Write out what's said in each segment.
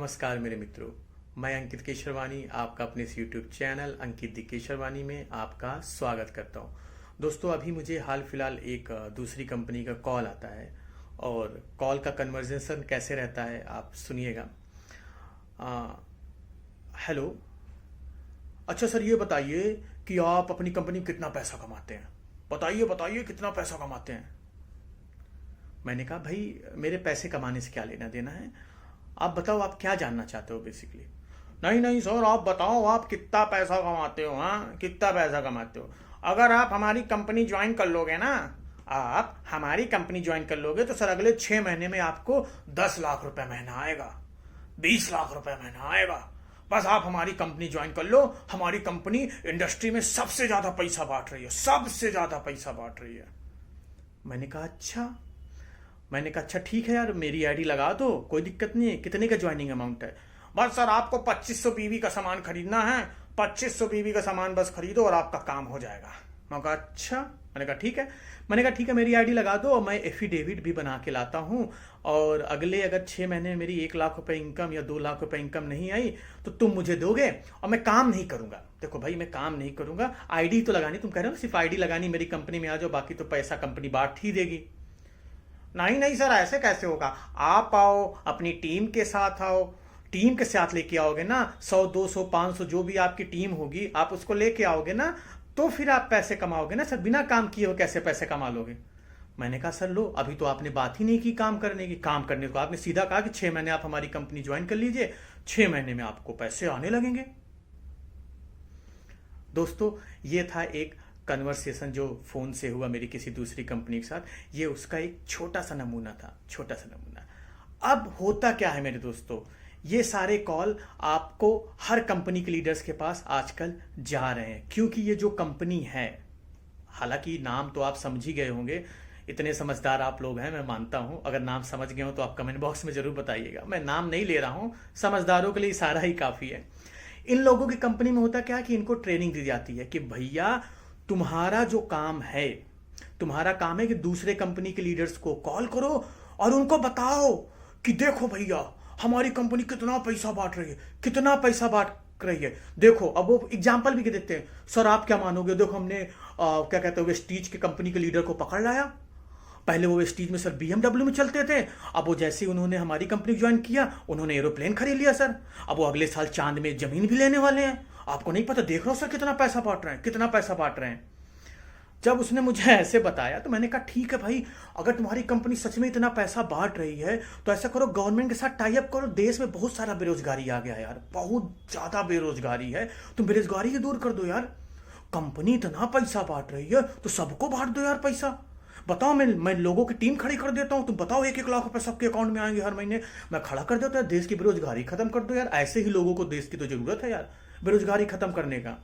नमस्कार मेरे मित्रों। मैं अंकित केशरवानी आपका अपने इस YouTube चैनल अंकित दी केशरवानी में आपका स्वागत करता हूं। दोस्तों, अभी मुझे हाल फिलहाल एक दूसरी कंपनी का कॉल आता है और कॉल का कन्वर्सेशन कैसे रहता है आप सुनिएगा। हेलो। अच्छा सर, ये बताइए कि आप अपनी कंपनी में कितना पैसा कमाते हैं। बताइए बताइए कितना पैसा कमाते हैं। मैंने कहा भाई, मेरे पैसे कमाने से क्या लेना देना है, आप बताओ आप क्या जानना चाहते हो बेसिकली। नहीं नहीं सर, आप बताओ आप कितना पैसा कमाते हो। हाँ, कितना पैसा कमाते हो। अगर आप हमारी कंपनी ज्वाइन कर लोगे ना, आप हमारी कंपनी ज्वाइन कर लोगे तो सर अगले 6 महीने में आपको 10 लाख रुपए महीना आएगा, 20 लाख रुपए महीना आएगा। बस आप हमारी कंपनी ज्वाइन कर लो। हमारी कंपनी इंडस्ट्री में सबसे ज्यादा पैसा बांट रही है, सबसे ज्यादा पैसा बांट रही है। मैंने कहा अच्छा। ठीक है यार, मेरी आईडी लगा दो, कोई दिक्कत नहीं है। कितने का ज्वाइनिंग अमाउंट है। बस सर आपको 2500 बीवी का सामान खरीदना है, 2500 बीवी का सामान बस खरीदो और आपका काम हो जाएगा। मैं कहा अच्छा। मैंने कहा ठीक है, मेरी आईडी लगा दो और मैं एफिडेविट भी बना के लाता हूँ। और अगले अगर 6 महीने में मेरी 1 लाख रुपए इनकम या 2 लाख रुपए इनकम नहीं आई तो तुम मुझे दोगे और मैं काम नहीं करूंगा। देखो भाई, मैं काम नहीं करूंगा, आईडी तो लगानी, तुम कह रहे हो सिर्फ आईडी लगानी, मेरी कंपनी में आ जाओ, बाकी तो पैसा कंपनी बांट ही देगी। नहीं नहीं सर, ऐसे कैसे होगा। आप आओ, अपनी टीम के साथ आओ, टीम के साथ लेके आओगे ना, 100 200 500 जो भी आपकी टीम होगी, आप उसको लेके आओगे ना, तो फिर आप पैसे कमाओगे ना सर। बिना काम किए हो कैसे पैसे कमा लोगे। मैंने कहा सर लो, अभी तो आपने बात ही नहीं की काम करने की। काम करने को आपने सीधा कहा कि 6 महीने आप हमारी कंपनी ज्वाइन कर लीजिए, 6 महीने में आपको पैसे आने लगेंगे। दोस्तों, ये था एक कन्वर्सेशन जो फोन से हुआ मेरी किसी दूसरी कंपनी के साथ। ये उसका एक छोटा सा नमूना था, छोटा सा नमूना। अब होता क्या है मेरे दोस्तों, ये सारे कॉल आपको हर कंपनी के लीडर्स के पास आजकल जा रहे हैं, क्योंकि ये जो कंपनी है, हालांकि नाम तो आप समझ ही गए होंगे, इतने समझदार आप लोग हैं, मैं मानता हूं। अगर नाम समझ गए हो तो आप कमेंट बॉक्स में जरूर बताइएगा। मैं नाम नहीं ले रहा हूं, समझदारों के लिए इशारा ही काफी है। इन लोगों की कंपनी में होता क्या कि इनको ट्रेनिंग दी जाती है कि भैया तुम्हारा जो काम है, तुम्हारा काम है कि दूसरे कंपनी के लीडर्स को कॉल करो और उनको बताओ कि देखो भैया हमारी कंपनी कितना पैसा बांट रही है, कितना पैसा बांट रही है। देखो, अब वो एग्जांपल भी देते हैं। सर आप क्या मानोगे, देखो हमने क्या कहते हैं वेस्टीज के कंपनी के लीडर को पकड़ लाया। पहले वो वेस्टीज में सर BMW में चलते थे, अब वो जैसे ही उन्होंने हमारी कंपनी ज्वाइन किया, उन्होंने एरोप्लेन खरीद लिया सर। अब वो अगले साल चांद में जमीन भी लेने वाले हैं। आपको नहीं पता, देख रहे हो सर कितना पैसा बांट रहे हैं, कितना पैसा बांट रहे हैं। जब उसने मुझे ऐसे बताया तो मैंने कहा ठीक है भाई, अगर तुम्हारी कंपनी सच में इतना पैसा बांट रही है तो ऐसा करो, गवर्नमेंट के साथ टाई अप करो। देश में बहुत सारा बेरोजगारी आ गया यार, बहुत ज्यादा बेरोजगारी है, तुम बेरोजगारी ही दूर कर दो यार। कंपनी इतना पैसा बांट रही है तो सबको बांट दो यार पैसा। बताओ, मैं लोगों की टीम खड़ी कर देता हूं, तुम बताओ 1-1 लाख रुपए सबके अकाउंट में आएंगे हर महीने, मैं खड़ा कर देता हूं। देश की बेरोजगारी खत्म कर दो यार। ऐसे ही लोगों को देश की तो जरूरत है यार, बेरोजगारी खत्म करने का।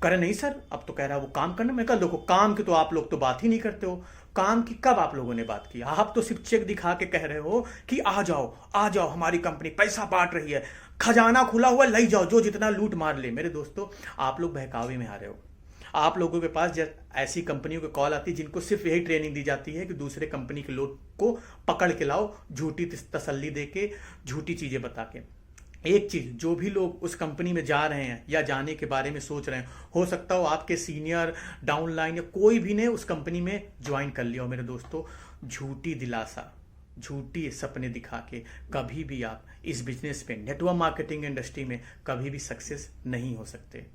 करे नहीं सर, अब तो कह रहा है वो काम करना। मैं कहा देखो, काम की तो आप लोग तो बात ही नहीं करते हो। काम की कब आप लोगों ने बात की। आप तो सिर्फ चेक दिखा के कह रहे हो कि आ जाओ आ जाओ, हमारी कंपनी पैसा बांट रही है, खजाना खुला हुआ, ले जाओ, जो जितना लूट मार ले। मेरे दोस्तों, आप लोग बहकावे में आ रहे हो। आप लोगों के पास ऐसी कंपनियों की कॉल आती है जिनको सिर्फ यही ट्रेनिंग दी जाती है कि दूसरे कंपनी के लोग को पकड़ के लाओ, झूठी तसल्ली देके, झूठी चीजें बता के। एक चीज, जो भी लोग उस कंपनी में जा रहे हैं या जाने के बारे में सोच रहे हैं, हो सकता हो आपके सीनियर, डाउनलाइन या कोई भी ने उस कंपनी में ज्वाइन कर लिया हो। मेरे दोस्तों, झूठी दिलासा, झूठी सपने दिखा के कभी भी आप इस बिजनेस पे, नेटवर्क मार्केटिंग इंडस्ट्री में कभी भी सक्सेस नहीं हो सकते।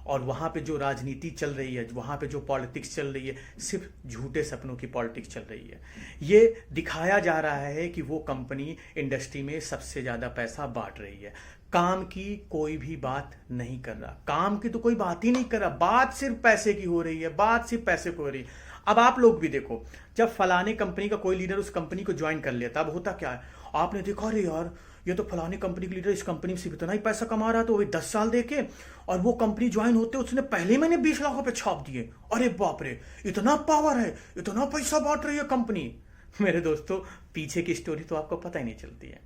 और वहां पे जो राजनीति चल रही है, वहां पे जो पॉलिटिक्स चल रही है, सिर्फ झूठे सपनों की पॉलिटिक्स चल रही है। ये दिखाया जा रहा है कि वो कंपनी इंडस्ट्री में सबसे ज्यादा पैसा बांट रही है। काम की कोई भी बात नहीं कर रहा, काम की तो कोई बात ही नहीं कर रहा, बात सिर्फ पैसे की हो रही है, बात सिर्फ पैसे की हो रही है। अब आप लोग भी देखो, जब फलाने कंपनी का कोई लीडर उस कंपनी को ज्वाइन कर लेता, अब होता क्या है, आपने देखा अरे यार ये तो फलानी कंपनी का लीडर इस कंपनी से इतना ही पैसा कमा रहा, तो वही 10 साल देके, और वो कंपनी ज्वाइन होते उसने पहले महीने 20 लाख रुपए छाप दिए। अरे बाप रे, इतना पावर है, इतना पैसा बांट रही है कंपनी। मेरे दोस्तों, पीछे की स्टोरी तो आपको पता ही नहीं चलती है।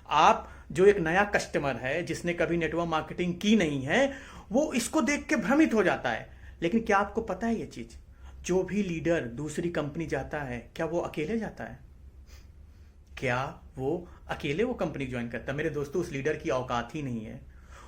आप जो एक नया कस्टमर है जिसने कभी नेटवर्क मार्केटिंग की नहीं है, वो इसको देख के भ्रमित हो जाता है। लेकिन क्या आपको पता है ये चीज, जो भी लीडर दूसरी कंपनी जाता है, क्या वो अकेले जाता है। क्या वो अकेले वो कंपनी ज्वाइन करता? मेरे दोस्तों, उस लीडर की औकात ही नहीं है।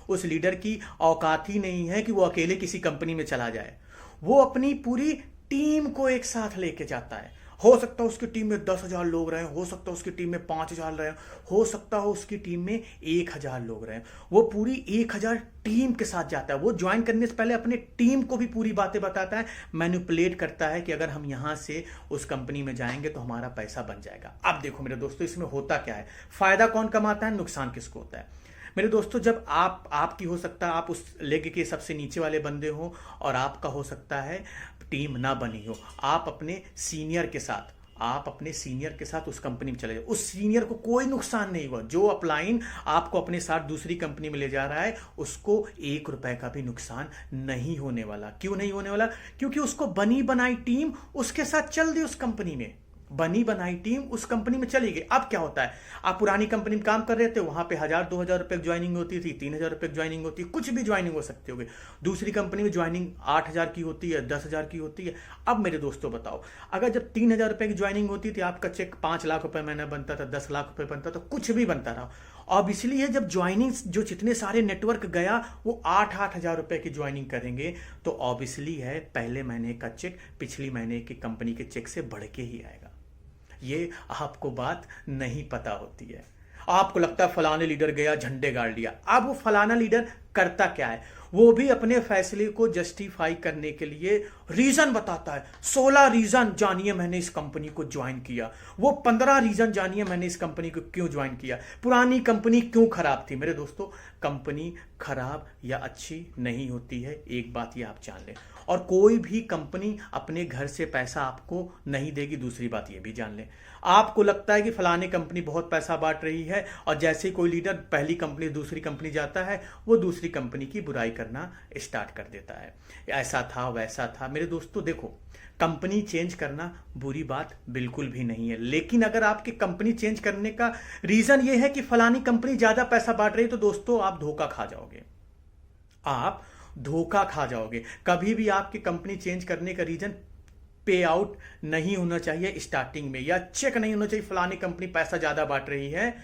उस लीडर की औकात ही नहीं है कि वो अकेले किसी कंपनी में चला जाए। वो अपनी पूरी टीम को एक साथ लेके जाता है। हो सकता है उसकी टीम में 10,000 लोग रहे, हो सकता है उसकी टीम में 5,000 रहे, हो सकता है उसकी टीम में 1,000 लोग रहे। वो पूरी 1,000 टीम के साथ जाता है। वो ज्वाइन करने से पहले अपने टीम को भी पूरी बातें बताता है, मैनिपुलेट करता है कि अगर हम यहां से उस कंपनी में जाएंगे तो हमारा पैसा बन जाएगा। अब देखो मेरे दोस्तों, इसमें होता क्या है? फायदा कौन कमाता है, नुकसान किसको होता है? मेरे दोस्तों, जब आपकी हो सकता है आप उस लेग के सबसे नीचे वाले बंदे हो और आपका हो सकता है टीम ना बनी हो, आप अपने सीनियर के साथ उस कंपनी में चले जाओ। उस सीनियर को कोई नुकसान नहीं हुआ। जो अपलाइन आपको अपने साथ दूसरी कंपनी में ले जा रहा है, उसको 1 रुपए का भी नुकसान नहीं होने वाला। क्यों नहीं होने वाला? क्योंकि उसको बनी बनाई टीम उसके साथ चल दी। उस कंपनी में बनी बनाई टीम उस कंपनी में चली गई। अब क्या होता है, आप पुरानी कंपनी में काम कर रहे थे, वहां पे 1,000-2,000 रुपए ज्वाइनिंग होती थी, 3,000 रुपए ज्वाइनिंग होती है, कुछ भी ज्वाइनिंग हो सकती होगी। दूसरी कंपनी में ज्वाइनिंग 8,000 की होती है, 10,000 की होती है। अब मेरे दोस्तों बताओ, अगर जब 3,000 रुपए की ज्वाइनिंग होती थी, आपका चेक 5 लाख रुपए महीना बनता था, 10 लाख रुपए बनता था, कुछ भी बनता रहा। अब इसलिए जब ज्वाइनिंग जो जितने सारे नेटवर्क गया वो 8,000 रुपए की ज्वाइनिंग करेंगे, तो ऑब्वियसली है पहले महीने का चेक पिछली महीने की कंपनी के चेक से बढ़ के ही आएगा। ये आपको बात नहीं पता होती है। आपको लगता है फलाने लीडर गया, झंडे गाड़ लिया। अब वो फलाना लीडर करता क्या है? वो भी अपने फैसले को जस्टिफाई करने के लिए रीजन बताता है। 16 रीजन जानिए मैंने इस कंपनी को ज्वाइन किया, वो 15 रीजन जानिए मैंने इस कंपनी को क्यों ज्वाइन किया, पुरानी कंपनी क्यों खराब थी। मेरे दोस्तों, कंपनी खराब या अच्छी नहीं होती है, एक बात ये आप जान लें। और कोई भी कंपनी अपने घर से पैसा आपको नहीं देगी, दूसरी बात ये भी जान लें। आपको लगता है कि फलाने कंपनी बहुत पैसा बांट रही है, और जैसे ही कोई लीडर पहली कंपनी दूसरी कंपनी जाता है, वो दूसरी कंपनी की बुराई करना स्टार्ट कर देता है। ऐसा था, वैसा था। मेरे दोस्तों देखो, कंपनी चेंज करना बुरी बात बिल्कुल भी नहीं है, लेकिन अगर आपकी कंपनी चेंज करने का रीजन ये है कि फलानी कंपनी ज्यादा पैसा बांट रही है, तो दोस्तों आप धोखा खा जाओगे। आप धोखा खा जाओगे। कभी भी आपकी कंपनी चेंज करने का रीजन पे आउट नहीं होना चाहिए स्टार्टिंग में, या चेक नहीं होना चाहिए फलानी कंपनी पैसा ज्यादा बांट रही है।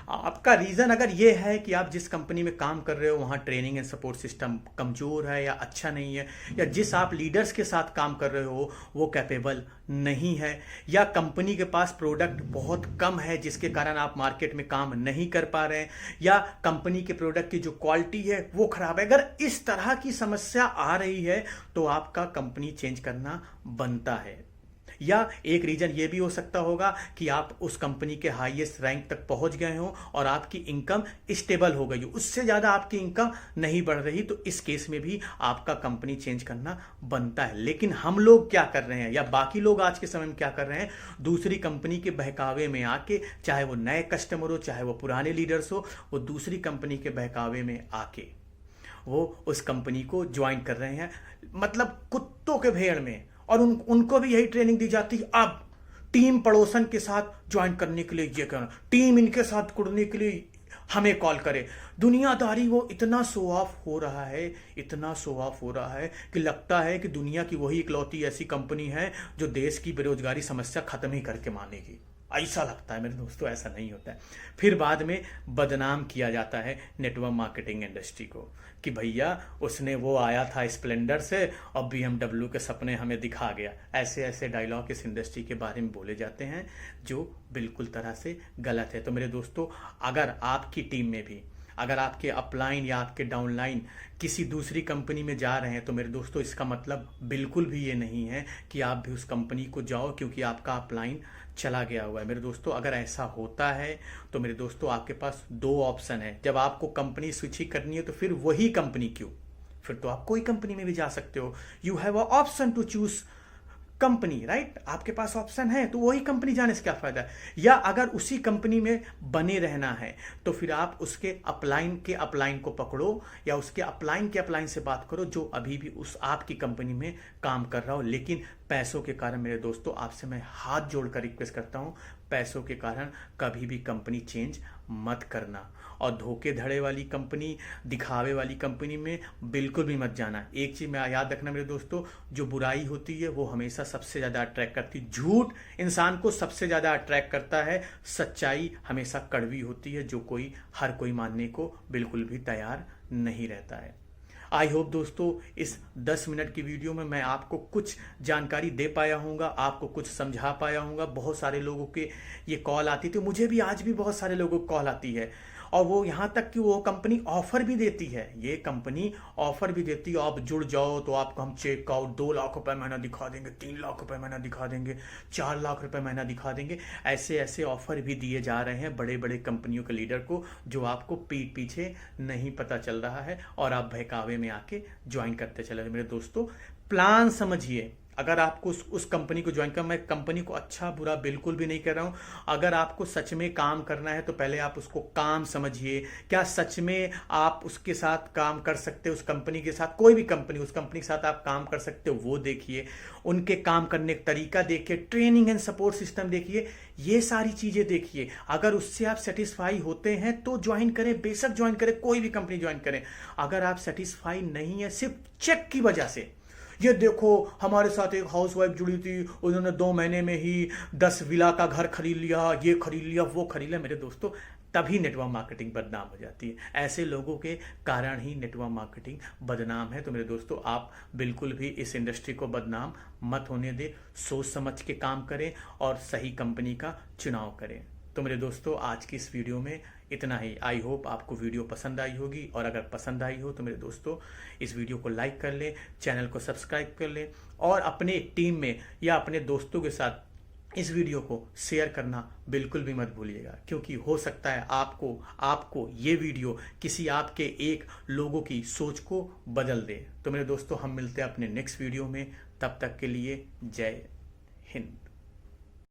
आपका रीजन अगर ये है कि आप जिस कंपनी में काम कर रहे हो वहां ट्रेनिंग एंड सपोर्ट सिस्टम कमजोर है या अच्छा नहीं है, या जिस आप लीडर्स के साथ काम कर रहे हो वो कैपेबल नहीं है, या कंपनी के पास प्रोडक्ट बहुत कम है जिसके कारण आप मार्केट में काम नहीं कर पा रहे हैं, या कंपनी के प्रोडक्ट की जो क्वालिटी है वो खराब है, अगर इस तरह की समस्या आ रही है तो आपका कंपनी चेंज करना बनता है। या एक रीजन ये भी हो सकता होगा कि आप उस कंपनी के हाईएस्ट रैंक तक पहुंच गए हो और आपकी इनकम स्टेबल हो गई हो, उससे ज्यादा आपकी इनकम नहीं बढ़ रही, तो इस केस में भी आपका कंपनी चेंज करना बनता है। लेकिन हम लोग क्या कर रहे हैं, या बाकी लोग आज के समय में क्या कर रहे हैं, दूसरी कंपनी के बहकावे में आके, चाहे वो नए कस्टमर हो चाहे वो पुराने लीडर्स हो, वो दूसरी कंपनी के बहकावे में आके वो उस कंपनी को ज्वाइन कर रहे हैं, मतलब कुत्तों के भेड़ में। और उनको भी यही ट्रेनिंग दी जाती है, अब टीम पड़ोसन के साथ ज्वाइन करने के लिए ये करना, टीम इनके साथ जुड़ने के लिए हमें कॉल करे। दुनियादारी वो इतना शो ऑफ हो रहा है, इतना शो ऑफ हो रहा है कि लगता है कि दुनिया की वही इकलौती ऐसी कंपनी है जो देश की बेरोजगारी समस्या खत्म ही करके मानेगी। ऐसा लगता है मेरे दोस्तों, ऐसा नहीं होता है। फिर बाद में बदनाम किया जाता है नेटवर्क मार्केटिंग इंडस्ट्री को कि भैया उसने वो आया था स्प्लेंडर से और BMW के सपने हमें दिखा गया। ऐसे ऐसे डायलॉग इस इंडस्ट्री के बारे में बोले जाते हैं जो बिल्कुल तरह से गलत है। तो मेरे दोस्तों, अगर आपकी टीम में भी, अगर आपके अपलाइन या आपके डाउनलाइन किसी दूसरी कंपनी में जा रहे हैं, तो मेरे दोस्तों इसका मतलब बिल्कुल भी ये नहीं है कि आप भी उस कंपनी को जाओ क्योंकि आपका अपलाइन चला गया हुआ है। मेरे दोस्तों, अगर ऐसा होता है तो मेरे दोस्तों आपके पास 2 ऑप्शन है। जब आपको कंपनी स्विच ही करनी है तो फिर वही कंपनी क्यों, फिर तो आप कोई कंपनी में भी जा सकते हो। You have a option to choose company, right? आपके पास ऑप्शन है तो वही कंपनी जाने से क्या फायदा है। या अगर उसी कंपनी में बने रहना है तो फिर आप उसके अपलाइन को पकड़ो, या उसके अपलाइन के अपलाइन से बात करो जो अभी भी उस आपकी कंपनी में काम कर रहा हो, लेकिन पैसों के कारण मेरे दोस्तों आपसे मैं हाथ जोड़कर रिक्वेस्ट करता हूं, पैसों के कारण कभी भी कंपनी चेंज मत करना, और धोखे धड़े वाली कंपनी, दिखावे वाली कंपनी में बिल्कुल भी मत जाना। एक चीज़ में याद रखना मेरे दोस्तों, जो बुराई होती है वो हमेशा सबसे ज़्यादा अट्रैक्ट करती है। झूठ इंसान को सबसे ज़्यादा अट्रैक्ट करता है, सच्चाई हमेशा कड़वी होती है, जो हर कोई मानने को बिल्कुल भी तैयार नहीं रहता है। आई होप दोस्तों इस 10 मिनट की वीडियो में मैं आपको कुछ जानकारी दे पाया हूँगा, आपको कुछ समझा पाया हूँगा। बहुत सारे लोगों के ये कॉल आती थी, मुझे भी आज भी बहुत सारे लोगों को कॉल आती है, और वो यहाँ तक कि वो कंपनी ऑफर भी देती है, ये कंपनी ऑफर भी देती है, आप जुड़ जाओ तो आपको हम चेकआउट 2 लाख रुपए महीना दिखा देंगे, 3 लाख रुपए महीना दिखा देंगे, 4 लाख रुपए महीना दिखा देंगे। ऐसे ऐसे ऑफर भी दिए जा रहे हैं बड़े बड़े कंपनियों के लीडर को, जो आपको पीठ पीछे नहीं पता चल रहा है, और आप बहकावे में आके ज्वाइन करते चले। मेरे दोस्तों प्लान समझिए, अगर आपको उस कंपनी को ज्वाइन करना, मैं कंपनी को अच्छा बुरा बिल्कुल भी नहीं कर रहा हूं, अगर आपको सच में काम करना है तो पहले आप उसको काम समझिए। क्या सच में आप उसके साथ काम कर सकते हो, उस कंपनी के साथ, कोई भी कंपनी, उस कंपनी के साथ आप काम कर सकते हो वो देखिए, उनके काम करने का तरीका देखिए, ट्रेनिंग एंड सपोर्ट सिस्टम देखिए, ये सारी चीजें देखिए। अगर उससे आप सेटिस्फाई होते हैं तो ज्वाइन करें, बेशक ज्वाइन करें, कोई भी कंपनी ज्वाइन करें। अगर आप सेटिस्फाई नहीं है सिर्फ चेक की वजह से, ये देखो हमारे साथ एक हाउसवाइफ जुड़ी थी, उन्होंने 2 महीने में ही 10 विला का घर खरीद लिया, ये खरीद लिया, वो खरीद लिया, मेरे दोस्तों तभी नेटवर्क मार्केटिंग बदनाम हो जाती है। ऐसे लोगों के कारण ही नेटवर्क मार्केटिंग बदनाम है। तो मेरे दोस्तों आप बिल्कुल भी इस इंडस्ट्री को बदनाम मत होने दें, सोच समझ के काम करें और सही कंपनी का चुनाव करें। तो मेरे दोस्तों आज की इस वीडियो में इतना ही। आई होप आपको वीडियो पसंद आई होगी, और अगर पसंद आई हो तो मेरे दोस्तों इस वीडियो को लाइक कर लें, चैनल को सब्सक्राइब कर लें, और अपने टीम में या अपने दोस्तों के साथ इस वीडियो को शेयर करना बिल्कुल भी मत भूलिएगा, क्योंकि हो सकता है आपको ये वीडियो किसी आपके एक लोगों की सोच को बदल दे। तो मेरे दोस्तों हम मिलते हैं अपने नेक्स्ट वीडियो में, तब तक के लिए जय हिंद।